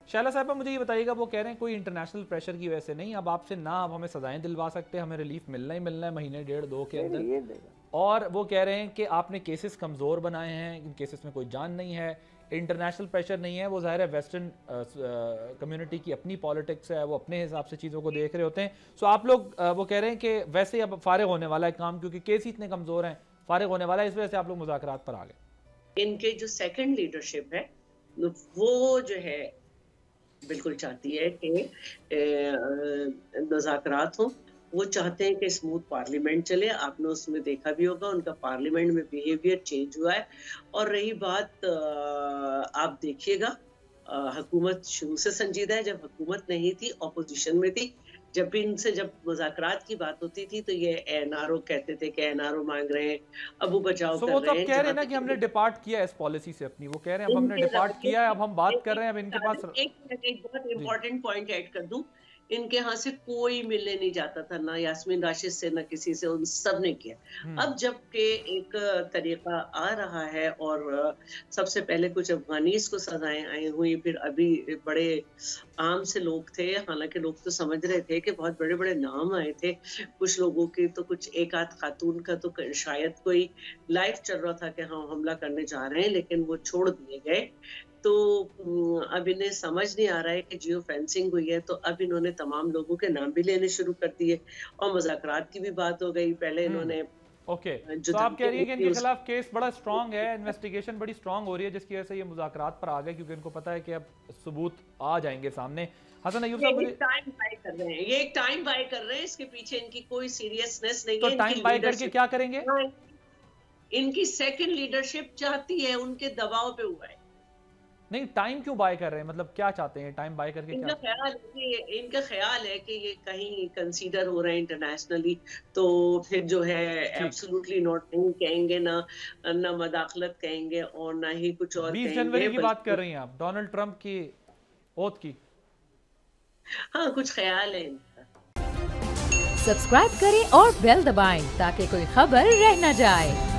शैला साहबा मुझे ये बताइएगा, वो कह रहे हैं कोई इंटरनेशनल प्रेशर की वजह से नहीं, अब आपसे ना अब हमें सजाएं दिलवा सकते, हमें रिलीफ मिलना ही मिलना है महीने डेढ़ दो के अंदर। और वो कह रहे हैं कि आपने केसेस कमज़ोर बनाए हैं, इन केसेस में कोई जान नहीं है, इंटरनेशनल प्रेशर नहीं है। वो ज़ाहिर है वेस्टर्न कम्युनिटी की अपनी पॉलिटिक्स है, वो अपने हिसाब से चीज़ों को देख रहे होते हैं। सो आप लोग वो कह रहे हैं कि वैसे ही अब फारिग होने वाला है काम, क्योंकि केस ही इतने कमज़ोर हैं, फारिग होने वाला है, इस वजह से आप लोग मुज़ाकरात पर आ गए। इनके जो सेकंड लीडरशिप है वो जो है बिल्कुल चाहती है कि मुज़ाकरात हो। वो चाहते हैं कि स्मूथ पार्लियामेंट चले। आपने उसमें देखा भी होगा उनका पार्लियामेंट में बिहेवियर चेंज हुआ है। और रही बात आप देखिएगा हुकूमत शुरू से संजीदा है। जब हुकूमत नहीं थी, ऑपोजिशन में थी, जब भी इनसे जब मुज़ाकरात की बात होती थी तो ये एनआरओ कहते थे कि एनआरओ मांग रहे हैं, अबू बचाओ कर वो तो रहे अब हैं। कह रहे हैं ना कि हमने डिपार्ट किया है इस पॉलिसी से अपनी, वो कह रहे हैं अब हमने डिपार्ट किया है, अब हम बात कर रहे हैं, अब इनके पास एक बहुत इंपॉर्टेंट पॉइंट ऐड कर दूं, इनके यहाँ से कोई मिलने नहीं जाता था, ना यास्मीन राशिद से, ना किसी से, उन सब ने किया। अब जबकि एक तरीका आ रहा है और सबसे पहले कुछ अफगानीज को सजाएं आई हुई, फिर अभी बड़े आम से लोग थे, हालांकि लोग तो समझ रहे थे कि बहुत बड़े बड़े नाम आए थे कुछ लोगों के, तो कुछ एक आध खातून का तो शायद कोई लाइफ चल रहा था कि हाँ हमला करने जा रहे हैं, लेकिन वो छोड़ दिए गए। तो अब इन्हें समझ नहीं आ रहा है कि जियो फेंसिंग हुई है, तो अब इन्होंने तमाम लोगों के नाम भी लेने शुरू कर दिए और मुज़ाकरात की भी बात हो गई। पहले इन्होंने ओके तो आप कह रही है कि इनके खिलाफ केस बड़ा स्ट्रांग है, इन्वेस्टिगेशन बड़ी स्ट्रांग हो रही है, जिसकी वजह से ये मुज़ाकरात पर आ गए, क्योंकि इनको पता है कि अब सबूत आ जाएंगे सामने। हसन अय्यूब साहब, ये टाइम बाय कर रहे हैं, ये एक टाइम बाय कर रहे हैं, इसके पीछे इनकी कोई सीरियसनेस नहीं है। तो टाइम बाय करके क्या करेंगे? इनकी सेकंड लीडरशिप चाहती है, उनके दबाव पे हुआ है। नहीं, टाइम क्यों बाय कर रहे हैं, मतलब क्या चाहते हैं टाइम बाय करके? इनका ख्याल है कि ये कहीं कंसीडर हो रहे हैं इंटरनेशनली, तो फिर जो है एब्सोल्युटली नॉट नहीं कहेंगे, ना मदाखलत कहेंगे और ना ही कुछ और 20 जनवरी की बात कर रही हैं आप, डोनाल्ड ट्रंप की ओथ की? हाँ, कुछ ख्याल है इनका। सब्सक्राइब करें और बेल दबाएं ताकि कोई खबर रह न जाए।